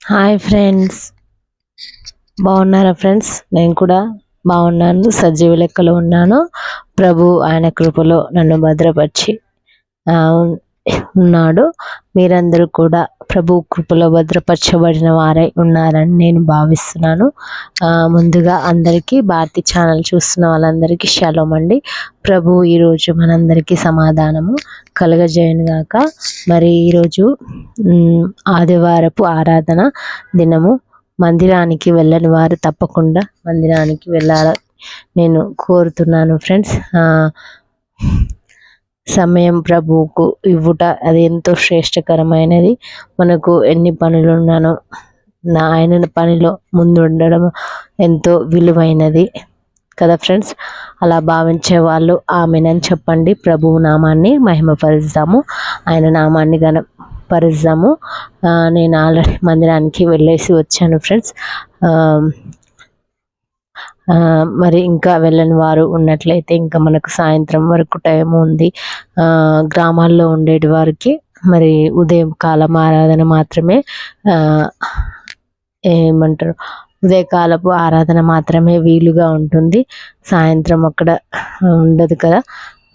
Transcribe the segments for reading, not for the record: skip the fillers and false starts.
Hi friends, బాగున్నారా friends? నేను కూడా బాగున్నాను, సజీవ లెక్కలో ఉన్నాను. ప్రభు ఆయన కృపలో నన్ను భద్రపరిచి ఆ, ఉన్నాడు. మీరందరూ కూడా ప్రభు కృపలో భద్రపరచబడిన వారై ఉన్నారని నేను భావిస్తున్నాను. ముందుగా అందరికీ భారతి ఛానల్ చూస్తున్న వాళ్ళందరికీ షలోమ్ అండి. ప్రభు ఈరోజు మనందరికీ సమాధానము కలుగజేయను గాక. మరి ఈరోజు ఆదివారపు ఆరాధన దినము. మందిరానికి వెళ్ళని వారు తప్పకుండా మందిరానికి వెళ్ళాలని నేను కోరుతున్నాను ఫ్రెండ్స్. సమయం ప్రభువుకు ఇవ్వుట అది ఎంతో శ్రేష్టకరమైనది. మనకు ఎన్ని పనులు ఉన్నానో ఆయన పనిలో ముందు ఉండడం ఎంతో విలువైనది కదా ఫ్రెండ్స్. అలా భావించే వాళ్ళు ఆమెనని చెప్పండి. ప్రభువు నామాన్ని మహిమపరుస్తాము, ఆయన నామాన్ని పరుస్తాము. నేను ఆల్రెడీ మందిరానికి వెళ్ళేసి వచ్చాను ఫ్రెండ్స్. మరి ఇంకా వెళ్ళని వారు ఉన్నట్లయితే ఇంకా మనకు సాయంత్రం వరకు టైం ఉంది. గ్రామాల్లో ఉండేటి వారికి మరి ఉదయం కాలం ఆరాధన మాత్రమే ఏమంటారు ఉదయకాలపు ఆరాధన మాత్రమే వీలుగా ఉంటుంది. సాయంత్రం అక్కడ ఉండదు కదా.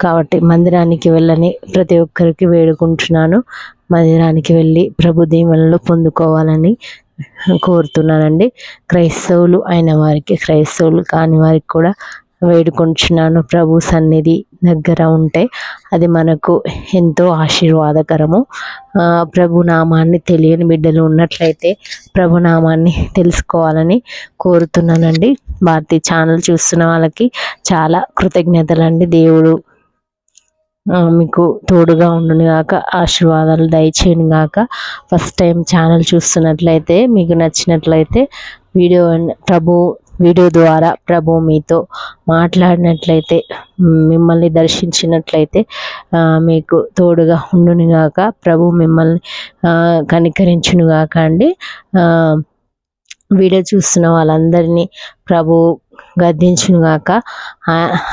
కాబట్టి మందిరానికి వెళ్ళని ప్రతి ఒక్కరికి వేడుకుంటున్నాను. మందిరానికి వెళ్ళి ప్రభు దీవెనలు పొందుకోవాలని కోరుతున్నానండి. క్రైస్తవులు అయిన వారికి, క్రైస్తవులు కాని వారికి కూడా వేడుకుంటున్నాను. ప్రభు సన్నిధి దగ్గర ఉంటే అది మనకు ఎంతో ఆశీర్వాదకరము. ప్రభు నామాన్ని తెలియని బిడ్డలు ఉన్నట్లయితే ప్రభు నామాన్ని తెలుసుకోవాలని కోరుతున్నానండి. భారతి ఛానల్ చూస్తున్న వాళ్ళకి చాలా కృతజ్ఞతలండి. దేవుడు మీకు తోడుగా ఉండును గాక, ఆశీర్వాదాలు దయచేయను గాక. ఫస్ట్ టైం ఛానల్ చూస్తున్నట్లయితే మీకు నచ్చినట్లయితే వీడియో ద్వారా ప్రభు మీతో మాట్లాడినట్లయితే, మిమ్మల్ని దర్శించినట్లయితే మీకు తోడుగా ఉండును గాక. ప్రభు మిమ్మల్ని కనికరించును గాక అండి. వీడియో చూస్తున్న వాళ్ళందరినీ ప్రభు గద్దించును గాక.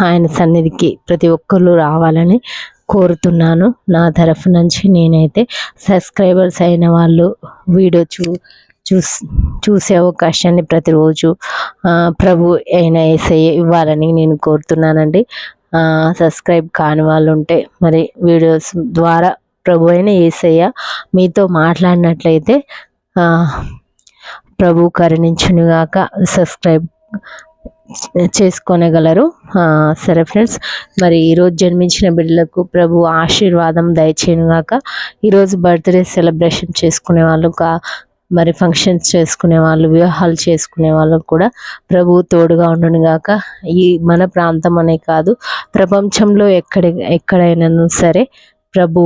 ఆయన సన్నిధికి ప్రతి ఒక్కరు రావాలని కోరుతున్నాను. నా తరఫు నుంచి నేనైతే సబ్స్క్రైబర్స్ అయిన వాళ్ళు వీడియో చూసే అవకాశాన్ని ప్రతిరోజు ప్రభు అయిన యేసయ్య ఇవ్వాలని నేను కోరుతున్నానండి. సబ్స్క్రైబ్ కాని వాళ్ళు ఉంటే మరి వీడియోస్ ద్వారా ప్రభు అయిన యేసయ్య మీతో మాట్లాడినట్లయితే ప్రభు కరుణించునుగాక, సబ్స్క్రైబ్ చేసుకోనగలరు. సరే ఫ్రెండ్స్, మరి ఈరోజు జన్మించిన బిడ్డలకు ప్రభు ఆశీర్వాదం దయచేయనుగాక. ఈరోజు బర్త్డే సెలబ్రేషన్ చేసుకునే వాళ్ళు, మరి ఫంక్షన్స్ చేసుకునే వాళ్ళు, వివాహాలు చేసుకునే వాళ్ళకు కూడా ప్రభు తోడుగా ఉండునుగాక. ఈ మన ప్రాంతం అనే కాదు, ప్రపంచంలో ఎక్కడైనాను సరే ప్రభు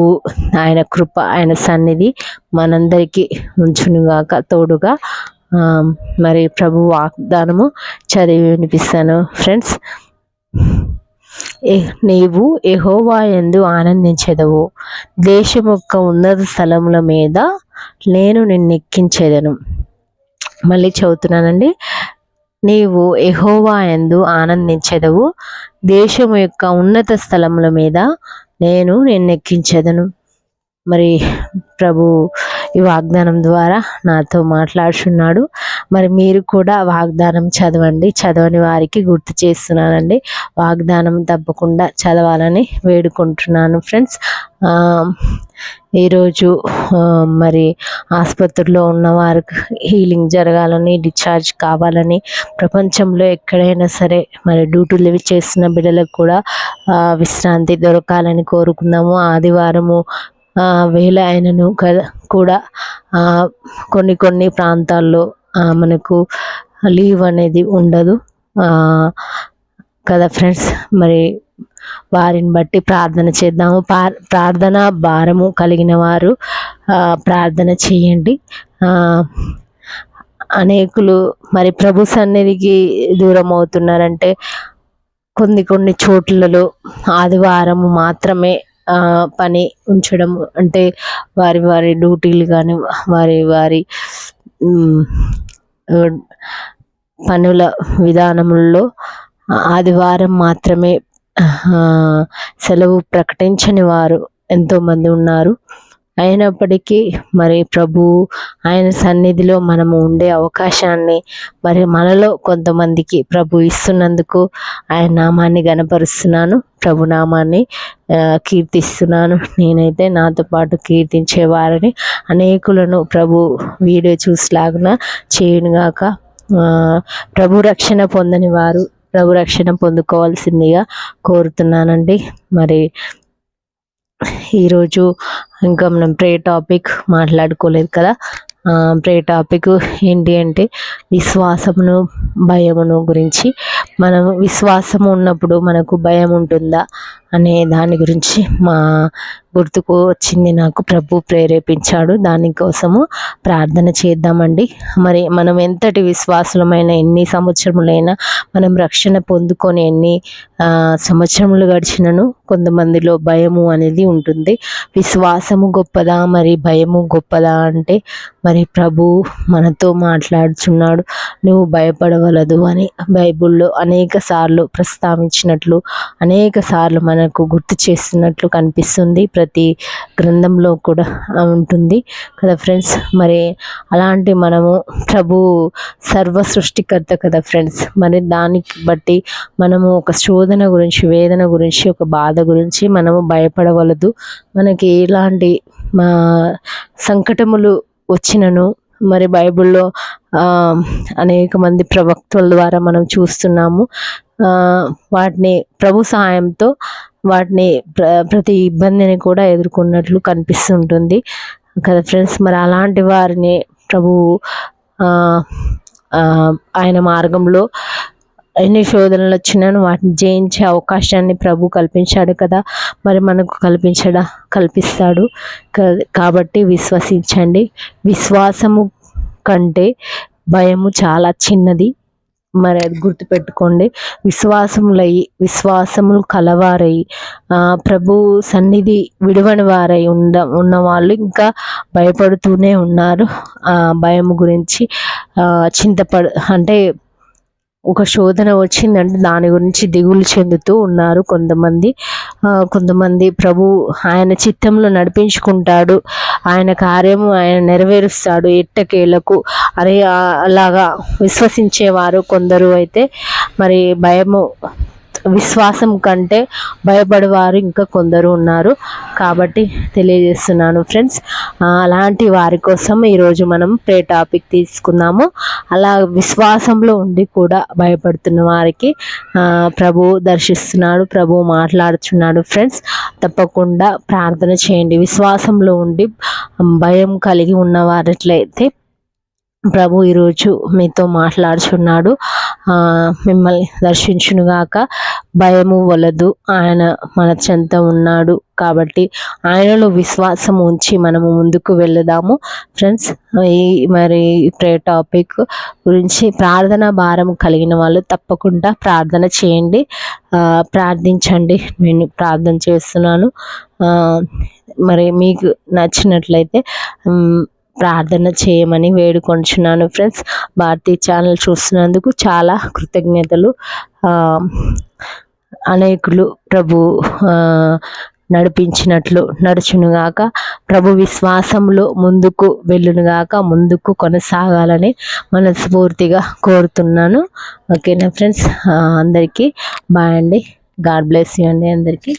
ఆయన కృప, ఆయన సన్నిధి మనందరికీ ఉంచునుగాక తోడుగా. మరి ప్రభు వాగ్దానము చదివి వినిపిస్తాను ఫ్రెండ్స్. నీవు యెహోవా యందు ఆనందించెదవు, దేశం యొక్క ఉన్నత స్థలముల మీద నేను నిన్నెక్కించెదను. మళ్ళీ చదువుతున్నానండి. నీవు యెహోవా యందు ఆనందించెదవు, దేశము యొక్క ఉన్నత స్థలముల మీద నేను నిన్నెక్కించెదను. మరి ప్రభు ఈ వాగ్దానం ద్వారా నాతో మాట్లాడుచున్నాడు. మరి మీరు కూడా వాగ్దానం చదవని వారికి గుర్తు చేస్తున్నానండి. వాగ్దానం తప్పకుండా చదవాలని వేడుకుంటున్నాను ఫ్రెండ్స్. ఈరోజు మరి ఆసుపత్రిలో ఉన్న వారికి హీలింగ్ జరగాలని, డిశ్చార్జ్ కావాలని, ప్రపంచంలో ఎక్కడైనా సరే మరి డ్యూటీలు చేస్తున్న బిడ్డలకు కూడా విశ్రాంతి దొరకాలని కోరుకుందాము. ఆదివారము వేళ అయినను కూడా కొన్ని ప్రాంతాల్లో మనకు లీవ్ అనేది ఉండదు కదా ఫ్రెండ్స్. మరి వారిని బట్టి ప్రార్థన చేద్దాము. ప్రార్థన భారము కలిగిన వారు ప్రార్థన చేయండి. అనేకులు మరి ప్రభు సన్నిధికి దూరం అవుతున్నారంటే కొన్ని చోట్లలో ఆదివారము మాత్రమే పని ఉంచడం, అంటే వారి డ్యూటీలు కానీ వారి పనుల విధానంలో ఆదివారం మాత్రమే సెలవు ప్రకటించని వారు ఎంతోమంది ఉన్నారు. అయినప్పటికీ మరి ప్రభు ఆయన సన్నిధిలో మనము ఉండే అవకాశాన్ని మరి మనలో కొంతమందికి ప్రభు ఇస్తున్నందుకు ఆయన నామాన్ని గణపరుస్తున్నాను, ప్రభు నామాన్ని కీర్తిస్తున్నాను. నేనైతే నాతో పాటు కీర్తించే వారిని అనేకులను ప్రభు వీడియో చూసిలాగున చేయునుగాక. ప్రభు రక్షణ పొందని వారు ప్రభు రక్షణ పొందుకోవాల్సిందిగా కోరుతున్నానండి. మరి ఈరోజు ఇంకా మనం ప్రే టాపిక్ మాట్లాడుకోలేదు కదా. ప్రే టాపిక్ ఏంటి అంటే విశ్వాసమును భయమును గురించి. మనం విశ్వాసము ఉన్నప్పుడు మనకు భయం ఉంటుందా అనే దాని గురించి గుర్తుకు వచ్చింది, నాకు ప్రభు ప్రేరేపించాడు. దానికోసము ప్రార్థన చేద్దామండి. మరి మనం ఎంతటి విశ్వాసులమైన, ఎన్ని సంవత్సరములైనా మనం రక్షణ పొందుకొని ఎన్ని సంవత్సరములు గడిచినను కొంతమందిలో భయము అనేది ఉంటుంది. విశ్వాసము గొప్పదా మరి భయము గొప్పదా అంటే మరి ప్రభు మనతో మాట్లాడుచున్నాడు. నువ్వు భయపడవలదు అని బైబిల్లో అనేక సార్లు ప్రస్తావించినట్లు, అనేక సార్లు మనకు గుర్తు చేస్తున్నట్లు కనిపిస్తుంది. ప్రతి గ్రంథంలో కూడా ఉంటుంది కదా ఫ్రెండ్స్. మరి అలాంటి మనము ప్రభు సర్వ సృష్టికర్త కదా ఫ్రెండ్స్. మరి దానికి బట్టి మనము ఒక శోధన గురించి, వేదన గురించి, ఒక బాధ గురించి మనము భయపడవలదు. మనకి ఎలాంటి సంకటములు వచ్చినను మరి బైబిల్లో అనేక మంది ప్రవక్తల ద్వారా మనం చూస్తున్నాము. వాటిని ప్రభు సహాయంతో వాటిని ప్రతి ఇబ్బందిని కూడా ఎదుర్కొన్నట్లు కనిపిస్తుంటుంది కదా ఫ్రెండ్స్. మరి అలాంటి వారిని ప్రభు ఆయన మార్గంలో ఎన్ని శోధనలు వచ్చినాను వాటిని జయించే అవకాశాన్ని ప్రభు కల్పించాడు కదా. మరి మనకు కల్పిస్తాడు కాబట్టి విశ్వసించండి. విశ్వాసము కంటే భయము చాలా చిన్నది. మరి అది గుర్తుపెట్టుకోండి. విశ్వాసములు కలవారై ప్రభు సన్నిధి విడవని వారై ఉన్న వాళ్ళు ఇంకా భయపడుతూనే ఉన్నారు. భయము గురించి అంటే ఒక శోధన వచ్చిందంటే దాని గురించి దిగులు చెందుతూ ఉన్నారు కొంతమంది. ప్రభు ఆయన చిత్తంలో నడిపించుకుంటాడు, ఆయన కార్యము ఆయన నెరవేరుస్తాడు ఎట్టకేలకు అని అలాగా విశ్వసించేవారు కొందరు. అయితే మరి విశ్వాసం కంటే భయపడేవారు ఇంకా కొందరు ఉన్నారు. కాబట్టి తెలియజేస్తున్నాను ఫ్రెండ్స్. అలాంటి వారి కోసం ఈరోజు మనం ప్రే టాపిక్ తీసుకుందాము. అలా విశ్వాసంలో ఉండి కూడా భయపడుతున్న వారికి ప్రభు దర్శిస్తున్నాడు, ప్రభు మాట్లాడుచున్నాడు ఫ్రెండ్స్. తప్పకుండా ప్రార్థన చేయండి. విశ్వాసంలో ఉండి భయం కలిగి ఉన్నవారిట్లయితే ప్రభు ఈరోజు మీతో మాట్లాడుచున్నాడు. మిమ్మల్ని దర్శించునుగాక. భయము వలదు, ఆయన మన చెంత ఉన్నాడు. కాబట్టి ఆయనలో విశ్వాసం ఉంచి మనము ముందుకు వెళదాము ఫ్రెండ్స్. మరి ప్రే టాపిక్ గురించి ప్రార్థన భారం కలిగిన వాళ్ళు తప్పకుండా ప్రార్థన చేయండి, ప్రార్థించండి. నేను ప్రార్థన చేస్తున్నాను. మరి మీకు నచ్చినట్లయితే ప్రార్థన చేయమని వేడుకొంచున్నాను ఫ్రెండ్స్. భారతీ ఛానల్ చూస్తున్నందుకు చాలా కృతజ్ఞతలు. అనేకులు ప్రభు నడుచునుగాక. ప్రభు విశ్వాసంలో ముందుకు వెళ్ళునుగాక, ముందుకు కొనసాగాలని మనస్ఫూర్తిగా కోరుతున్నాను. ఓకేనా ఫ్రెండ్స్. అందరికీ బాయ్ అండి. గాడ్ బ్లెస్ యూ అండి అందరికీ.